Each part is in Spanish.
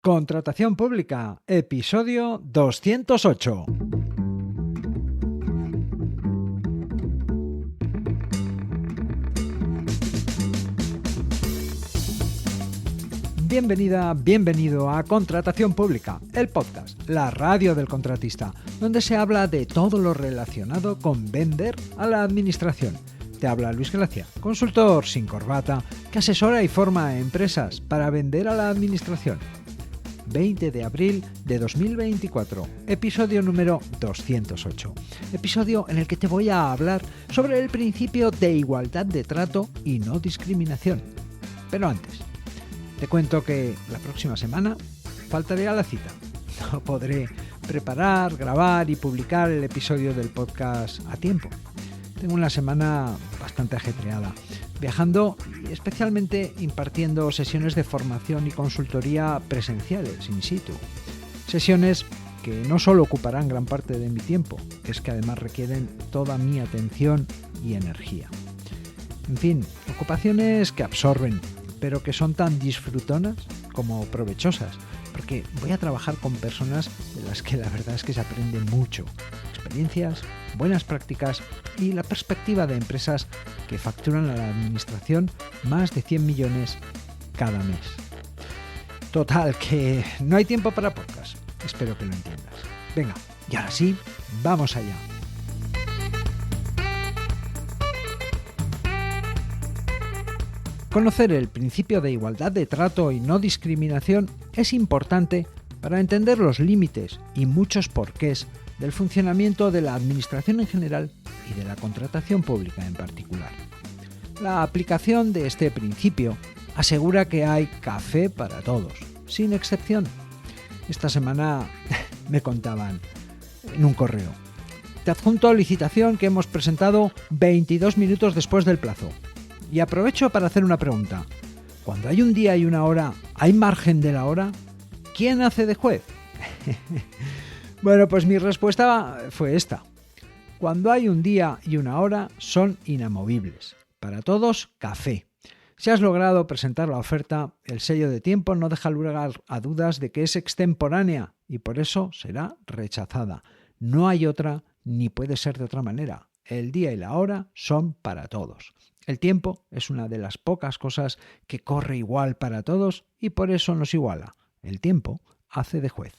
Contratación pública, episodio 208. Bienvenida, bienvenido a Contratación Pública, el podcast, la radio del contratista, donde se habla de todo lo relacionado con vender a la administración. Te habla Luis Gracia, consultor sin corbata, que asesora y forma a empresas para vender a la administración. 20 de abril de 2024, episodio número 208. Episodio en el que te voy a hablar sobre el principio de igualdad de trato y no discriminación. Pero antes, te cuento que la próxima semana faltaré a la cita. No podré preparar, grabar y publicar el episodio del podcast a tiempo. Tengo una semana bastante ajetreada, viajando y especialmente impartiendo sesiones de formación y consultoría presenciales, in situ. Sesiones que no solo ocuparán gran parte de mi tiempo, es que además requieren toda mi atención y energía. En fin, ocupaciones que absorben, pero que son tan disfrutonas como provechosas, porque voy a trabajar con personas de las que la verdad es que se aprende mucho. Experiencias, buenas prácticas y la perspectiva de empresas que facturan a la administración más de 100 millones cada mes. Total, que no hay tiempo para podcast. Espero que lo entiendas. Venga, y ahora sí, vamos allá. Conocer el principio de igualdad de trato y no discriminación es importante para entender los límites y muchos porqués del funcionamiento de la administración en general y de la contratación pública en particular. La aplicación de este principio asegura que hay café para todos, sin excepción. Esta semana me contaban en un correo: te adjunto licitación que hemos presentado 22 minutos después del plazo. Y aprovecho para hacer una pregunta. Cuando hay un día y una hora, ¿hay margen de la hora? ¿Quién hace de juez? Bueno, pues mi respuesta fue esta. Cuando hay un día y una hora, son inamovibles. Para todos, café. Si has logrado presentar la oferta, el sello de tiempo no deja lugar a dudas de que es extemporánea y por eso será rechazada. No hay otra ni puede ser de otra manera. El día y la hora son para todos. El tiempo es una de las pocas cosas que corre igual para todos y por eso nos iguala. El tiempo hace de juez.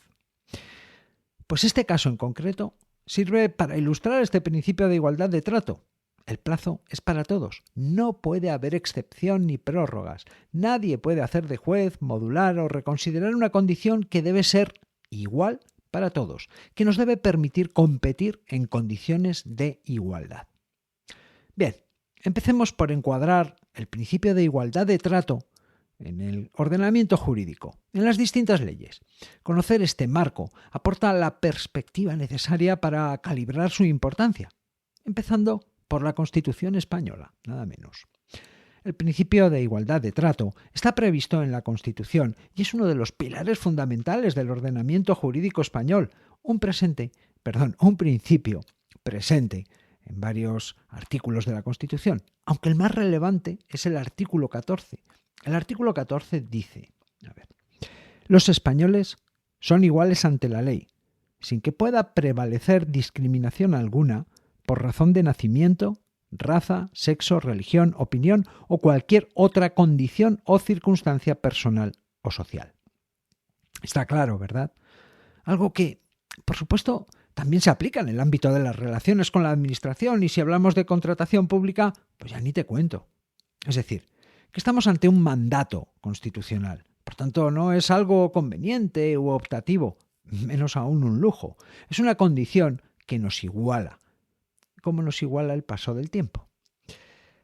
Pues este caso en concreto sirve para ilustrar este principio de igualdad de trato. El plazo es para todos. No puede haber excepción ni prórrogas. Nadie puede hacer de juez, modular o reconsiderar una condición que debe ser igual para todos, que nos debe permitir competir en condiciones de igualdad. Bien, empecemos por encuadrar el principio de igualdad de trato en el ordenamiento jurídico, en las distintas leyes. Conocer este marco aporta la perspectiva necesaria para calibrar su importancia, empezando por la Constitución española, nada menos. El principio de igualdad de trato está previsto en la Constitución y es uno de los pilares fundamentales del ordenamiento jurídico español, un principio presente en varios artículos de la Constitución, aunque el más relevante es el artículo 14. El artículo 14 dice: los españoles son iguales ante la ley, sin que pueda prevalecer discriminación alguna por razón de nacimiento, raza, sexo, religión, opinión o cualquier otra condición o circunstancia personal o social. Está claro, ¿verdad? Algo que, por supuesto, también se aplica en el ámbito de las relaciones con la administración y si hablamos de contratación pública, pues ya ni te cuento. Es decir, que estamos ante un mandato constitucional. Por tanto, no es algo conveniente u optativo, menos aún un lujo. Es una condición que nos iguala, como nos iguala el paso del tiempo.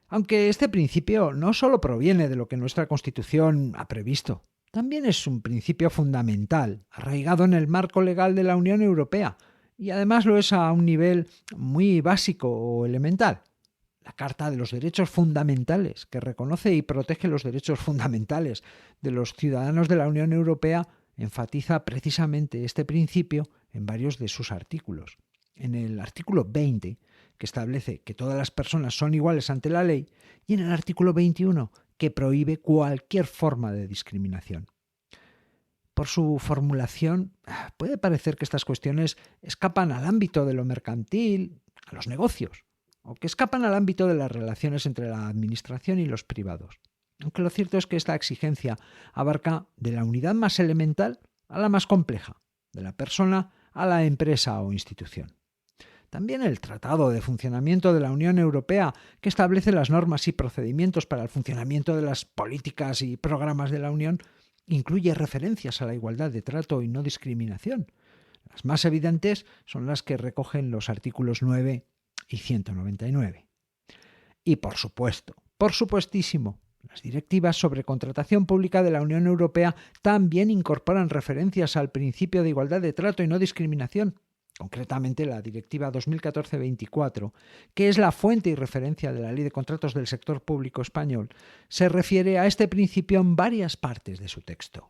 Aunque este principio no solo proviene de lo que nuestra Constitución ha previsto, también es un principio fundamental, arraigado en el marco legal de la Unión Europea, y además lo es a un nivel muy básico o elemental. La Carta de los Derechos Fundamentales, que reconoce y protege los derechos fundamentales de los ciudadanos de la Unión Europea, enfatiza precisamente este principio en varios de sus artículos. En el artículo 20, que establece que todas las personas son iguales ante la ley, y en el artículo 21, que prohíbe cualquier forma de discriminación. Por su formulación, puede parecer que estas cuestiones escapan al ámbito de lo mercantil, a los negocios, o que escapan al ámbito de las relaciones entre la administración y los privados. Aunque lo cierto es que esta exigencia abarca de la unidad más elemental a la más compleja, de la persona a la empresa o institución. También el Tratado de Funcionamiento de la Unión Europea, que establece las normas y procedimientos para el funcionamiento de las políticas y programas de la Unión, incluye referencias a la igualdad de trato y no discriminación. Las más evidentes son las que recogen los artículos 9 y 199. Y por supuestísimo, las directivas sobre contratación pública de la Unión Europea también incorporan referencias al principio de igualdad de trato y no discriminación. Concretamente, la Directiva 2014-24, que es la fuente y referencia de la Ley de Contratos del Sector Público Español, se refiere a este principio en varias partes de su texto.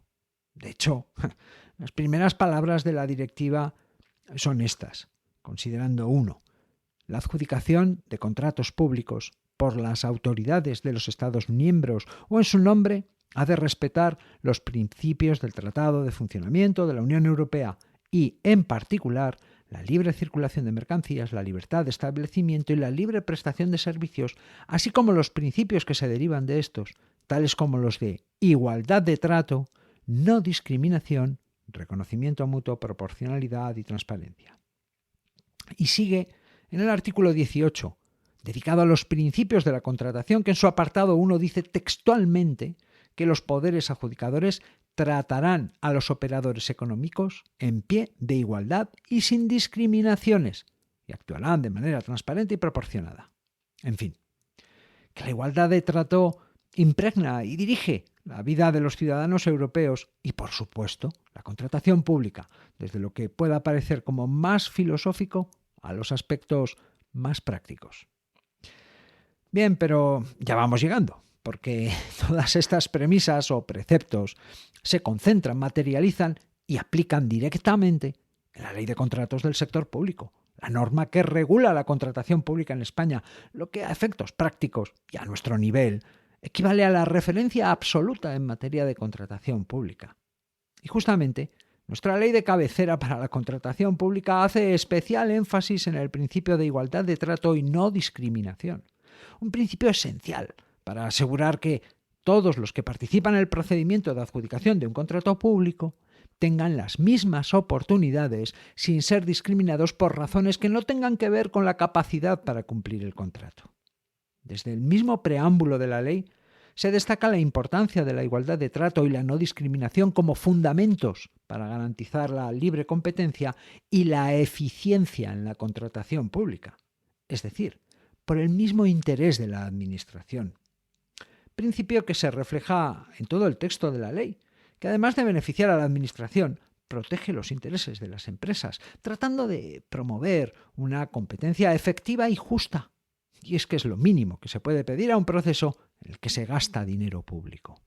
De hecho, las primeras palabras de la directiva son estas, considerando 1. La adjudicación de contratos públicos por las autoridades de los Estados miembros o en su nombre ha de respetar los principios del Tratado de Funcionamiento de la Unión Europea y, en particular, la libre circulación de mercancías, la libertad de establecimiento y la libre prestación de servicios, así como los principios que se derivan de estos, tales como los de igualdad de trato, no discriminación, reconocimiento mutuo, proporcionalidad y transparencia. Y sigue en el artículo 18, dedicado a los principios de la contratación, que en su apartado 1 dice textualmente que los poderes adjudicadores tratarán a los operadores económicos en pie de igualdad y sin discriminaciones y actuarán de manera transparente y proporcionada. En fin, que la igualdad de trato impregna y dirige la vida de los ciudadanos europeos y, por supuesto, la contratación pública, desde lo que pueda parecer como más filosófico a los aspectos más prácticos. Bien, pero ya vamos llegando, porque todas estas premisas o preceptos se concentran, materializan y aplican directamente en la Ley de Contratos del Sector Público, la norma que regula la contratación pública en España, lo que a efectos prácticos y a nuestro nivel equivale a la referencia absoluta en materia de contratación pública. Y justamente, nuestra ley de cabecera para la contratación pública hace especial énfasis en el principio de igualdad de trato y no discriminación, un principio esencial para asegurar que todos los que participan en el procedimiento de adjudicación de un contrato público tengan las mismas oportunidades sin ser discriminados por razones que no tengan que ver con la capacidad para cumplir el contrato. Desde el mismo preámbulo de la ley se destaca la importancia de la igualdad de trato y la no discriminación como fundamentos para garantizar la libre competencia y la eficiencia en la contratación pública, es decir, por el mismo interés de la Administración. Principio que se refleja en todo el texto de la ley, que además de beneficiar a la Administración, protege los intereses de las empresas, tratando de promover una competencia efectiva y justa. Y es que es lo mínimo que se puede pedir a un proceso en el que se gasta dinero público.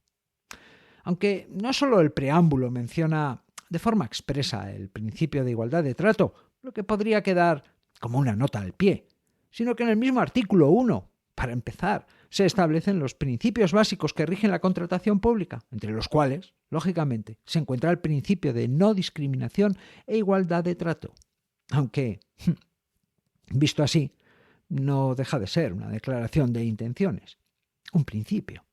Aunque no solo el preámbulo menciona de forma expresa el principio de igualdad de trato, lo que podría quedar como una nota al pie, sino que en el mismo artículo 1, para empezar, se establecen los principios básicos que rigen la contratación pública, entre los cuales, lógicamente, se encuentra el principio de no discriminación e igualdad de trato. Aunque, visto así, no deja de ser una declaración de intenciones, un principio.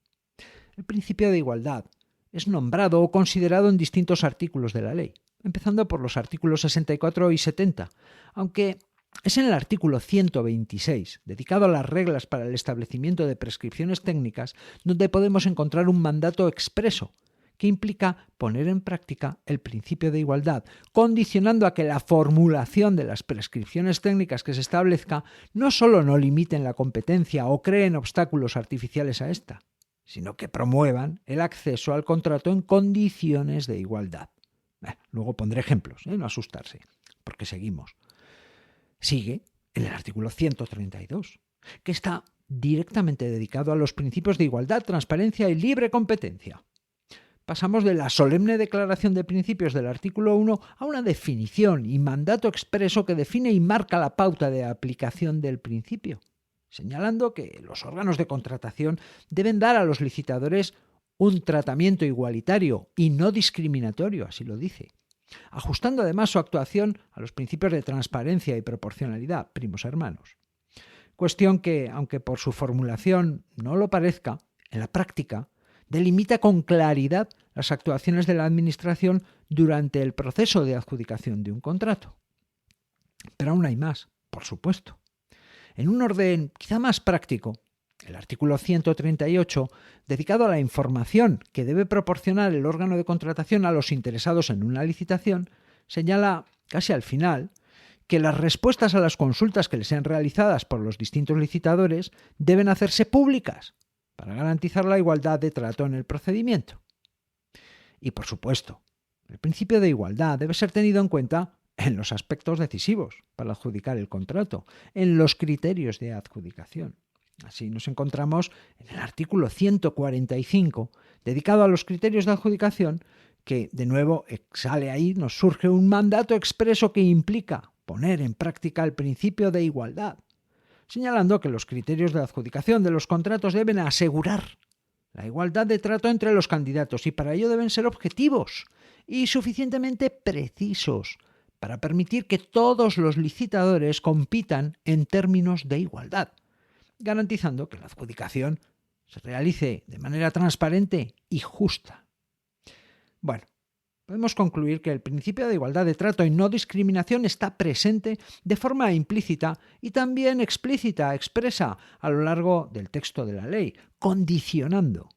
El principio de igualdad es nombrado o considerado en distintos artículos de la ley, empezando por los artículos 64 y 70, aunque es en el artículo 126, dedicado a las reglas para el establecimiento de prescripciones técnicas, donde podemos encontrar un mandato expreso que implica poner en práctica el principio de igualdad, condicionando a que la formulación de las prescripciones técnicas que se establezca no solo no limiten la competencia o creen obstáculos artificiales a esta, sino que promuevan el acceso al contrato en condiciones de igualdad. Luego pondré ejemplos, no asustarse, porque seguimos. Sigue en el artículo 132, que está directamente dedicado a los principios de igualdad, transparencia y libre competencia. Pasamos de la solemne declaración de principios del artículo 1 a una definición y mandato expreso que define y marca la pauta de aplicación del principio, señalando que los órganos de contratación deben dar a los licitadores un tratamiento igualitario y no discriminatorio, así lo dice, ajustando además su actuación a los principios de transparencia y proporcionalidad, primos hermanos. Cuestión que, aunque por su formulación no lo parezca, en la práctica delimita con claridad las actuaciones de la Administración durante el proceso de adjudicación de un contrato. Pero aún hay más, por supuesto. En un orden quizá más práctico, el artículo 138, dedicado a la información que debe proporcionar el órgano de contratación a los interesados en una licitación, señala casi al final que las respuestas a las consultas que les sean realizadas por los distintos licitadores deben hacerse públicas para garantizar la igualdad de trato en el procedimiento. Y, por supuesto, el principio de igualdad debe ser tenido en cuenta en los aspectos decisivos para adjudicar el contrato, en los criterios de adjudicación. Así nos encontramos en el artículo 145, dedicado a los criterios de adjudicación, que de nuevo sale ahí, nos surge un mandato expreso que implica poner en práctica el principio de igualdad, señalando que los criterios de adjudicación de los contratos deben asegurar la igualdad de trato entre los candidatos y para ello deben ser objetivos y suficientemente precisos para permitir que todos los licitadores compitan en términos de igualdad, garantizando que la adjudicación se realice de manera transparente y justa. Bueno, podemos concluir que el principio de igualdad de trato y no discriminación está presente de forma implícita y también explícita, expresa a lo largo del texto de la ley, condicionando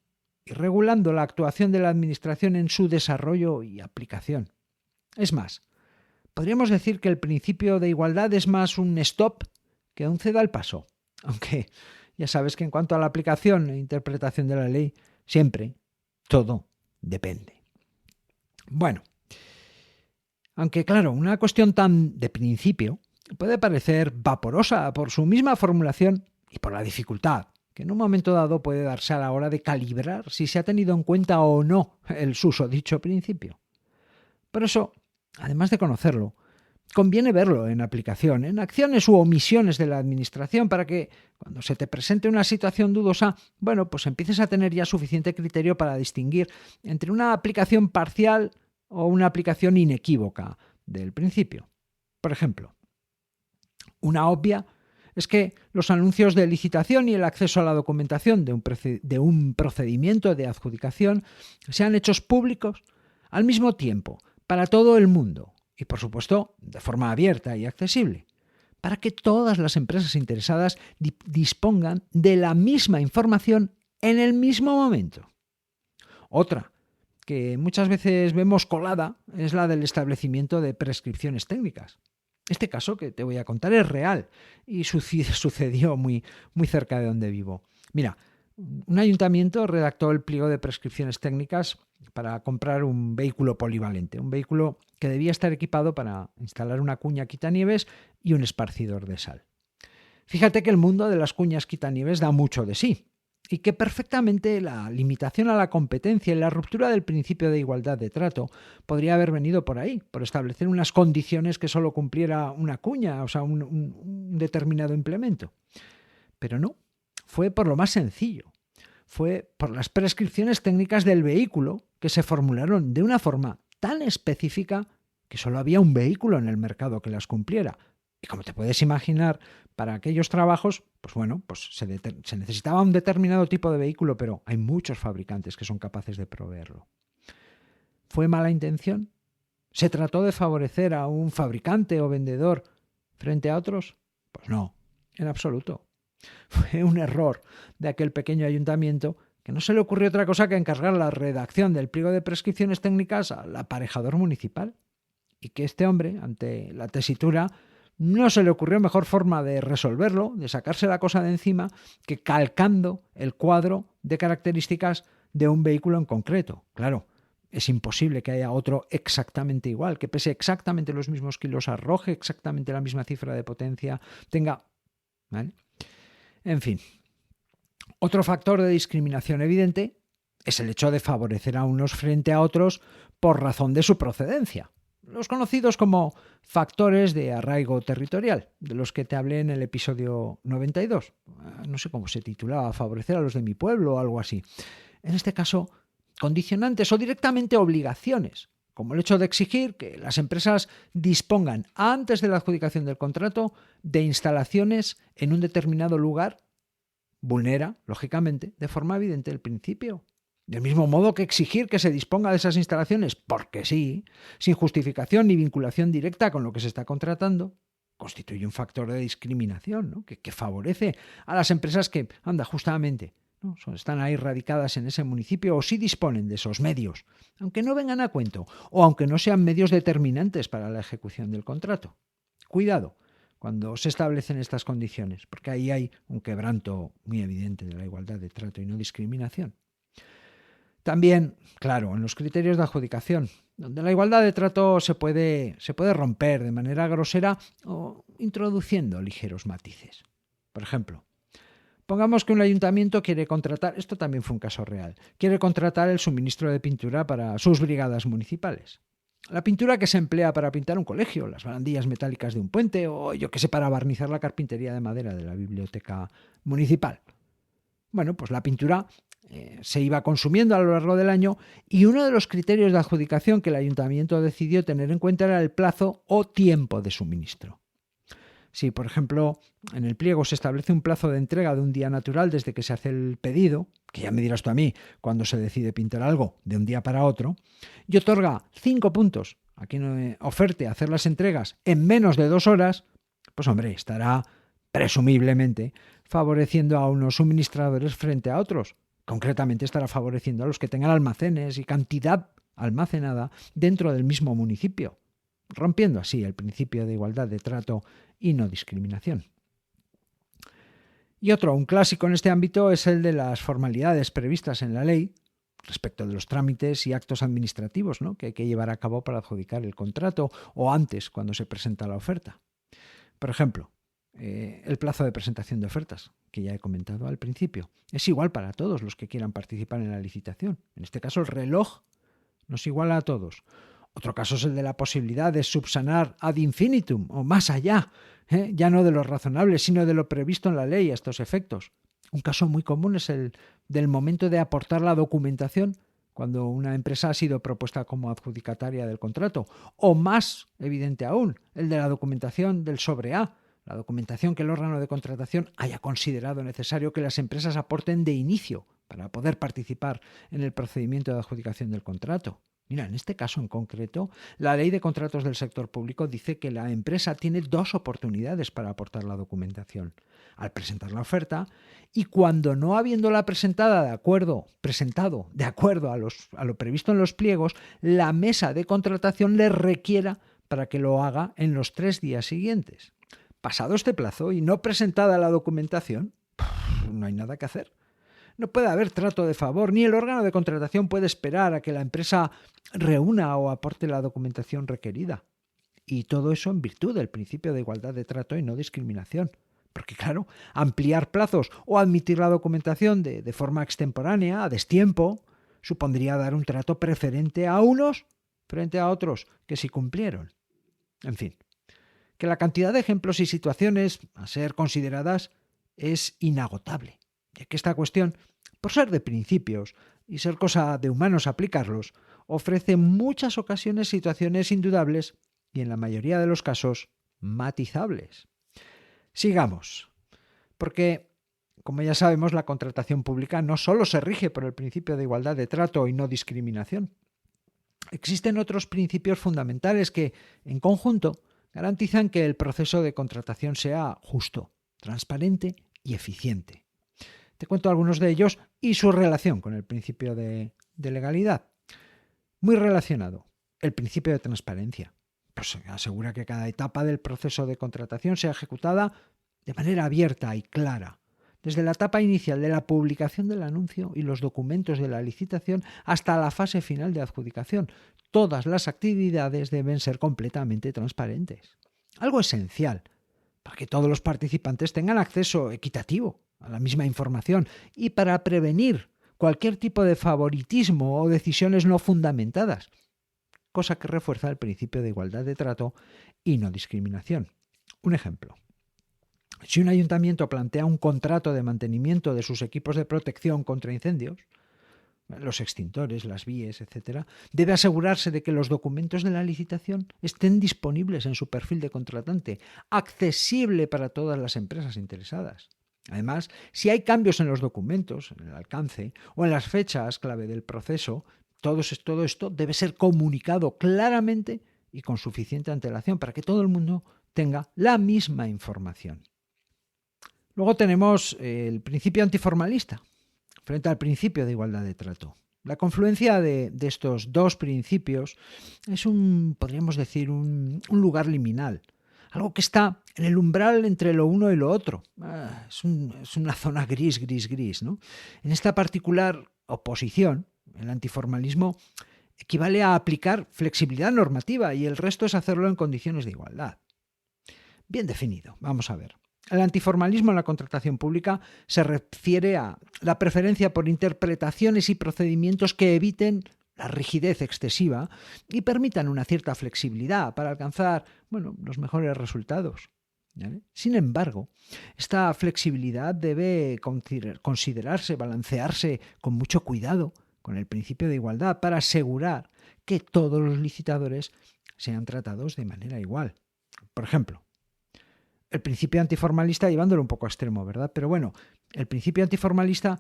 y regulando la actuación de la Administración en su desarrollo y aplicación. Es más, podríamos decir que el principio de igualdad es más un stop que un ceda al paso, aunque ya sabes que en cuanto a la aplicación e interpretación de la ley, siempre todo depende. Bueno, aunque claro, una cuestión tan de principio puede parecer vaporosa por su misma formulación y por la dificultad que en un momento dado puede darse a la hora de calibrar si se ha tenido en cuenta o no el susodicho principio. Por eso, además de conocerlo, conviene verlo en aplicación, en acciones u omisiones de la Administración para que, cuando se te presente una situación dudosa, pues empieces a tener ya suficiente criterio para distinguir entre una aplicación parcial o una aplicación inequívoca del principio. Por ejemplo, una obvia es que los anuncios de licitación y el acceso a la documentación de un procedimiento de adjudicación sean hechos públicos al mismo tiempo para todo el mundo y, por supuesto, de forma abierta y accesible, para que todas las empresas interesadas dispongan de la misma información en el mismo momento. Otra, que muchas veces vemos colada, es la del establecimiento de prescripciones técnicas. Este caso que te voy a contar es real y sucedió muy cerca de donde vivo. Mira, un ayuntamiento redactó el pliego de prescripciones técnicas para comprar un vehículo polivalente, un vehículo que debía estar equipado para instalar una cuña quitanieves y un esparcidor de sal. Fíjate que el mundo de las cuñas quitanieves da mucho de sí y que perfectamente la limitación a la competencia y la ruptura del principio de igualdad de trato podría haber venido por ahí, por establecer unas condiciones que solo cumpliera una cuña, o sea, un determinado implemento. Pero no, fue por lo más sencillo. Fue por las prescripciones técnicas del vehículo que se formularon de una forma tan específica que solo había un vehículo en el mercado que las cumpliera. Y como te puedes imaginar, para aquellos trabajos, se necesitaba un determinado tipo de vehículo, pero hay muchos fabricantes que son capaces de proveerlo. ¿Fue mala intención? ¿Se trató de favorecer a un fabricante o vendedor frente a otros? Pues no, en absoluto. Fue un error de aquel pequeño ayuntamiento que no se le ocurrió otra cosa que encargar la redacción del pliego de prescripciones técnicas al aparejador municipal y que este hombre, ante la tesitura, no se le ocurrió mejor forma de resolverlo, de sacarse la cosa de encima, que calcando el cuadro de características de un vehículo en concreto. Claro, es imposible que haya otro exactamente igual, que pese exactamente los mismos kilos, arroje exactamente la misma cifra de potencia, tenga... ¿Vale? En fin, otro factor de discriminación evidente es el hecho de favorecer a unos frente a otros por razón de su procedencia, los conocidos como factores de arraigo territorial, de los que te hablé en el episodio 92. No sé cómo se titulaba, favorecer a los de mi pueblo o algo así. En este caso, condicionantes o directamente obligaciones, como el hecho de exigir que las empresas dispongan antes de la adjudicación del contrato de instalaciones en un determinado lugar, vulnera, lógicamente, de forma evidente el principio. Del mismo modo que exigir que se disponga de esas instalaciones, porque sí, sin justificación ni vinculación directa con lo que se está contratando, constituye un factor de discriminación, ¿no? que favorece a las empresas que, justamente, ¿no? están ahí radicadas en ese municipio o sí disponen de esos medios, aunque no vengan a cuento o aunque no sean medios determinantes para la ejecución del contrato. Cuidado cuando se establecen estas condiciones, porque ahí hay un quebranto muy evidente de la igualdad de trato y no discriminación. También, claro, en los criterios de adjudicación, donde la igualdad de trato se puede romper de manera grosera o introduciendo ligeros matices. Por ejemplo, pongamos que un ayuntamiento quiere contratar, esto también fue un caso real, quiere contratar el suministro de pintura para sus brigadas municipales. La pintura que se emplea para pintar un colegio, las barandillas metálicas de un puente o para barnizar la carpintería de madera de la biblioteca municipal. Bueno, pues la pintura se iba consumiendo a lo largo del año y uno de los criterios de adjudicación que el ayuntamiento decidió tener en cuenta era el plazo o tiempo de suministro. Si, por ejemplo, en el pliego se establece un plazo de entrega de un día natural desde que se hace el pedido, que ya me dirás tú a mí cuando se decide pintar algo de un día para otro, y otorga 5 puntos a quien oferte hacer las entregas en menos de 2 horas, pues hombre, estará presumiblemente favoreciendo a unos suministradores frente a otros. Concretamente estará favoreciendo a los que tengan almacenes y cantidad almacenada dentro del mismo municipio, rompiendo así el principio de igualdad de trato y no discriminación. Y un clásico en este ámbito es el de las formalidades previstas en la ley respecto de los trámites y actos administrativos, ¿no?, que hay que llevar a cabo para adjudicar el contrato o antes cuando se presenta la oferta. Por ejemplo, el plazo de presentación de ofertas, que ya he comentado al principio. Es igual para todos los que quieran participar en la licitación. En este caso, el reloj nos iguala a todos. Otro caso es el de la posibilidad de subsanar ad infinitum o más allá, ya no de lo razonable, sino de lo previsto en la ley a estos efectos. Un caso muy común es el del momento de aportar la documentación cuando una empresa ha sido propuesta como adjudicataria del contrato, o más evidente aún, el de la documentación del sobre A, la documentación que el órgano de contratación haya considerado necesario que las empresas aporten de inicio para poder participar en el procedimiento de adjudicación del contrato. Mira, en este caso en concreto, la Ley de Contratos del Sector Público dice que la empresa tiene 2 oportunidades para aportar la documentación: al presentar la oferta y cuando, no habiéndola presentado de acuerdo a lo previsto en los pliegos, la mesa de contratación le requiera para que lo haga en los 3 días siguientes. Pasado este plazo y no presentada la documentación, no hay nada que hacer. No puede haber trato de favor, ni el órgano de contratación puede esperar a que la empresa reúna o aporte la documentación requerida. Y todo eso en virtud del principio de igualdad de trato y no discriminación. Porque claro, ampliar plazos o admitir la documentación de forma extemporánea, a destiempo, supondría dar un trato preferente a unos frente a otros que sí cumplieron. En fin, que la cantidad de ejemplos y situaciones a ser consideradas es inagotable, ya que esta cuestión, por ser de principios y ser cosa de humanos aplicarlos, ofrece en muchas ocasiones situaciones indudables y en la mayoría de los casos matizables. Sigamos, porque, como ya sabemos, la contratación pública no solo se rige por el principio de igualdad de trato y no discriminación. Existen otros principios fundamentales que, en conjunto, garantizan que el proceso de contratación sea justo, transparente y eficiente. Te cuento algunos de ellos y su relación con el principio de legalidad. Muy relacionado, el principio de transparencia. Pues asegura que cada etapa del proceso de contratación sea ejecutada de manera abierta y clara, desde la etapa inicial de la publicación del anuncio y los documentos de la licitación hasta la fase final de adjudicación. Todas las actividades deben ser completamente transparentes. Algo esencial para que todos los participantes tengan acceso equitativo a la misma información y para prevenir cualquier tipo de favoritismo o decisiones no fundamentadas, cosa que refuerza el principio de igualdad de trato y no discriminación. Un ejemplo. Si un ayuntamiento plantea un contrato de mantenimiento de sus equipos de protección contra incendios, los extintores, las víes, etcétera, debe asegurarse de que los documentos de la licitación estén disponibles en su perfil de contratante, accesible para todas las empresas interesadas. Además, si hay cambios en los documentos, en el alcance o en las fechas clave del proceso, todo esto debe ser comunicado claramente y con suficiente antelación para que todo el mundo tenga la misma información. Luego tenemos el principio antiformalista frente al principio de igualdad de trato. La confluencia de estos dos principios es podríamos decir, un lugar liminal, algo que está en el umbral entre lo uno y lo otro. Es una zona gris, ¿no? En esta particular oposición, el antiformalismo equivale a aplicar flexibilidad normativa y el resto es hacerlo en condiciones de igualdad. Bien definido, vamos a ver. El antiformalismo en la contratación pública se refiere a la preferencia por interpretaciones y procedimientos que eviten la rigidez excesiva y permitan una cierta flexibilidad para alcanzar, los mejores resultados. ¿Vale? Sin embargo, esta flexibilidad debe considerarse, balancearse con mucho cuidado con el principio de igualdad para asegurar que todos los licitadores sean tratados de manera igual. Por ejemplo, el principio antiformalista llevándolo un poco a extremo, ¿verdad? Pero bueno, el principio antiformalista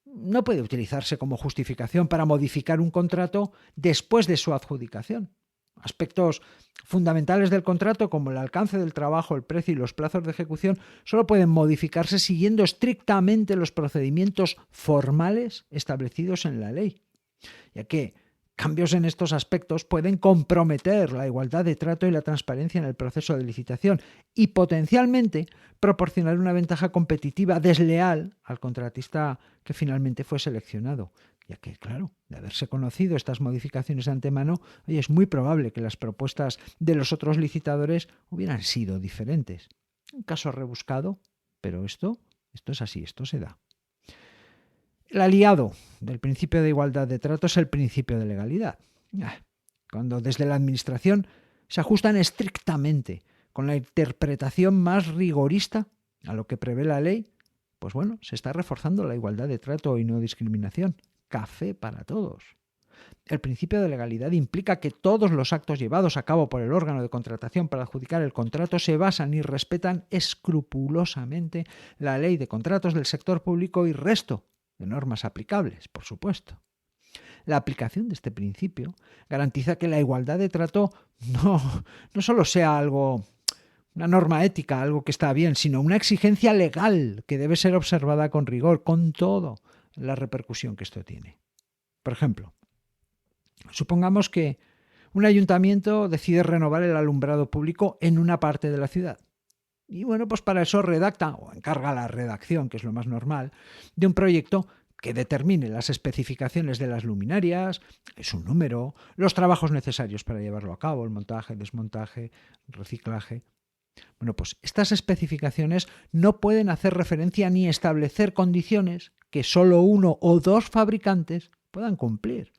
no puede utilizarse como justificación para modificar un contrato después de su adjudicación. Aspectos fundamentales del contrato, como el alcance del trabajo, el precio y los plazos de ejecución, solo pueden modificarse siguiendo estrictamente los procedimientos formales establecidos en la ley, ya que cambios en estos aspectos pueden comprometer la igualdad de trato y la transparencia en el proceso de licitación y potencialmente proporcionar una ventaja competitiva desleal al contratista que finalmente fue seleccionado, ya que, claro, de haberse conocido estas modificaciones de antemano, es muy probable que las propuestas de los otros licitadores hubieran sido diferentes. Un caso rebuscado, pero esto es así, esto se da. El aliado del principio de igualdad de trato es el principio de legalidad. Cuando desde la Administración se ajustan estrictamente con la interpretación más rigorista a lo que prevé la ley, pues se está reforzando la igualdad de trato y no discriminación. Café para todos. El principio de legalidad implica que todos los actos llevados a cabo por el órgano de contratación para adjudicar el contrato se basan y respetan escrupulosamente la ley de contratos del sector público y resto de normas aplicables, por supuesto. La aplicación de este principio garantiza que la igualdad de trato no solo sea una norma ética, algo que está bien, sino una exigencia legal que debe ser observada con rigor, con toda la repercusión que esto tiene. Por ejemplo, supongamos que un ayuntamiento decide renovar el alumbrado público en una parte de la ciudad. Y pues para eso redacta o encarga la redacción, que es lo más normal, de un proyecto que determine las especificaciones de las luminarias, su número, los trabajos necesarios para llevarlo a cabo, el montaje, desmontaje, reciclaje. Pues estas especificaciones no pueden hacer referencia ni establecer condiciones que solo uno o dos fabricantes puedan cumplir.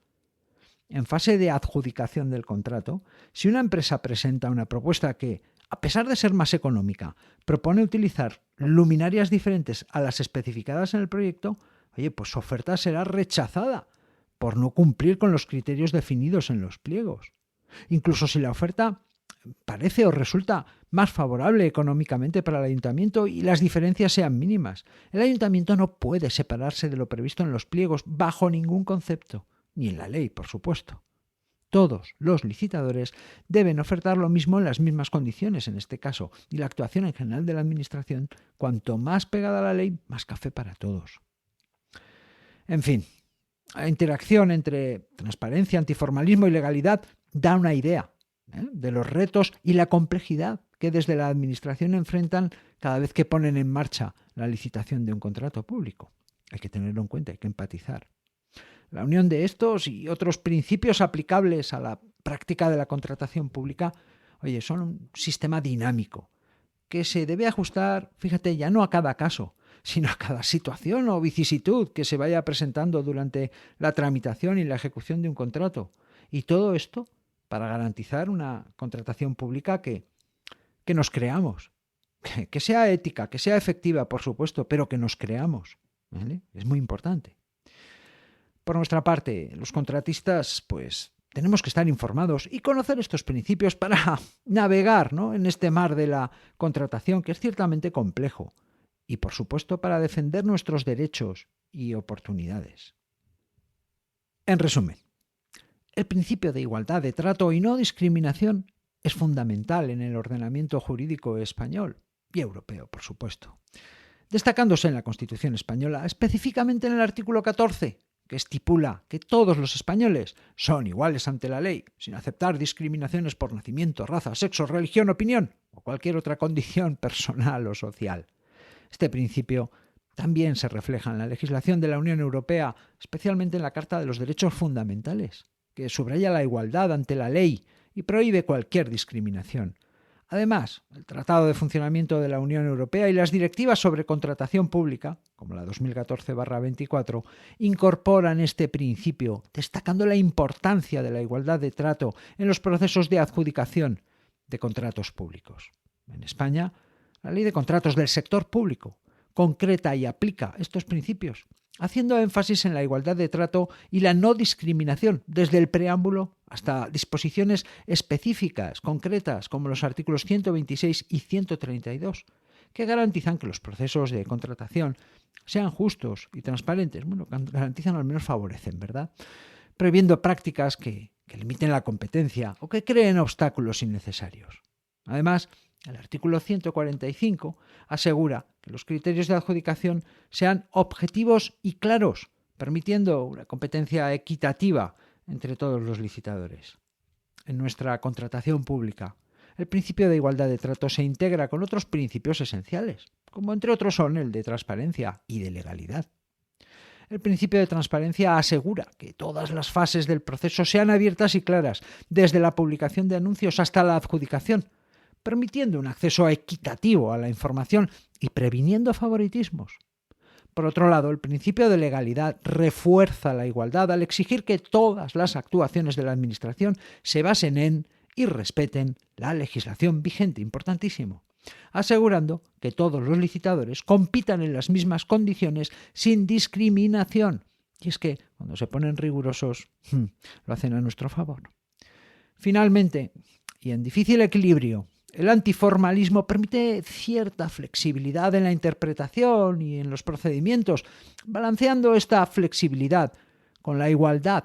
En fase de adjudicación del contrato, si una empresa presenta una propuesta que, a pesar de ser más económica, propone utilizar luminarias diferentes a las especificadas en el proyecto, pues su oferta será rechazada por no cumplir con los criterios definidos en los pliegos. Incluso si la oferta parece o resulta más favorable económicamente para el ayuntamiento y las diferencias sean mínimas, el ayuntamiento no puede separarse de lo previsto en los pliegos bajo ningún concepto, ni en la ley, por supuesto. Todos los licitadores deben ofertar lo mismo en las mismas condiciones en este caso, y la actuación en general de la Administración, cuanto más pegada a la ley, más café para todos. En fin, la interacción entre transparencia, antiformalismo y legalidad da una idea de los retos y la complejidad que desde la Administración enfrentan cada vez que ponen en marcha la licitación de un contrato público. Hay que tenerlo en cuenta, hay que empatizar. La unión de estos y otros principios aplicables a la práctica de la contratación pública, son un sistema dinámico que se debe ajustar, fíjate, ya no a cada caso, sino a cada situación o vicisitud que se vaya presentando durante la tramitación y la ejecución de un contrato. Y todo esto para garantizar una contratación pública que nos creamos, que sea ética, que sea efectiva, por supuesto, pero que nos creamos. ¿Vale? Es muy importante. Por nuestra parte, los contratistas, pues tenemos que estar informados y conocer estos principios para navegar, ¿no?, en este mar de la contratación, que es ciertamente complejo, y por supuesto para defender nuestros derechos y oportunidades. En resumen, el principio de igualdad de trato y no discriminación es fundamental en el ordenamiento jurídico español y europeo, por supuesto, destacándose en la Constitución española, específicamente en el artículo 14, que estipula que todos los españoles son iguales ante la ley, sin aceptar discriminaciones por nacimiento, raza, sexo, religión, opinión o cualquier otra condición personal o social. Este principio también se refleja en la legislación de la Unión Europea, especialmente en la Carta de los Derechos Fundamentales, que subraya la igualdad ante la ley y prohíbe cualquier discriminación. Además, el Tratado de Funcionamiento de la Unión Europea y las directivas sobre contratación pública, como la 2014/24, incorporan este principio, destacando la importancia de la igualdad de trato en los procesos de adjudicación de contratos públicos. En España, la Ley de Contratos del Sector Público concreta y aplica estos principios, haciendo énfasis en la igualdad de trato y la no discriminación, desde el preámbulo hasta disposiciones específicas, concretas, como los artículos 126 y 132, que garantizan que los procesos de contratación sean justos y transparentes. Bueno, garantizan o al menos favorecen, ¿verdad?, prohibiendo prácticas que limiten la competencia o que creen obstáculos innecesarios. Además, el artículo 145 asegura que los criterios de adjudicación sean objetivos y claros, permitiendo una competencia equitativa entre todos los licitadores. En nuestra contratación pública, el principio de igualdad de trato se integra con otros principios esenciales, como entre otros son el de transparencia y de legalidad. El principio de transparencia asegura que todas las fases del proceso sean abiertas y claras, desde la publicación de anuncios hasta la adjudicación, permitiendo un acceso equitativo a la información y previniendo favoritismos. Por otro lado, el principio de legalidad refuerza la igualdad al exigir que todas las actuaciones de la Administración se basen en y respeten la legislación vigente, importantísimo, asegurando que todos los licitadores compitan en las mismas condiciones sin discriminación. Y es que, cuando se ponen rigurosos, lo hacen a nuestro favor. Finalmente, y en difícil equilibrio, el antiformalismo permite cierta flexibilidad en la interpretación y en los procedimientos, balanceando esta flexibilidad con la igualdad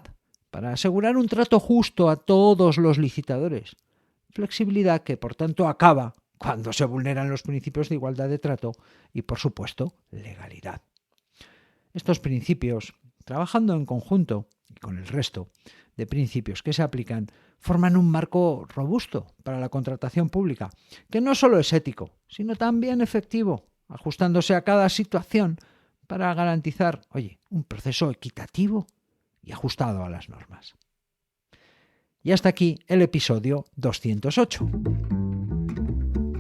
para asegurar un trato justo a todos los licitadores. Flexibilidad que, por tanto, acaba cuando se vulneran los principios de igualdad de trato y, por supuesto, legalidad. Estos principios, trabajando en conjunto y con el resto de principios que se aplican, forman un marco robusto para la contratación pública, que no solo es ético, sino también efectivo, ajustándose a cada situación para garantizar, un proceso equitativo y ajustado a las normas. Y hasta aquí el episodio 208.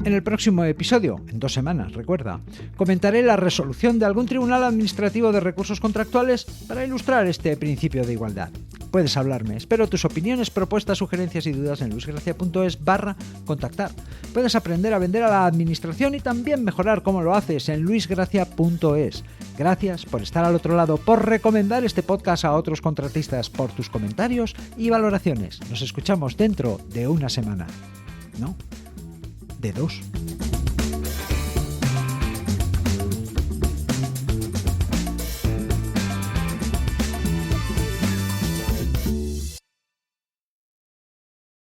En el próximo episodio, en 2 semanas, recuerda, comentaré la resolución de algún tribunal administrativo de recursos contractuales para ilustrar este principio de igualdad. Puedes hablarme. Espero tus opiniones, propuestas, sugerencias y dudas en luisgracia.es/contactar. Puedes aprender a vender a la administración y también mejorar cómo lo haces en luisgracia.es. Gracias por estar al otro lado, por recomendar este podcast a otros contratistas, por tus comentarios y valoraciones. Nos escuchamos dentro de 1 semana. ¿No? De 2.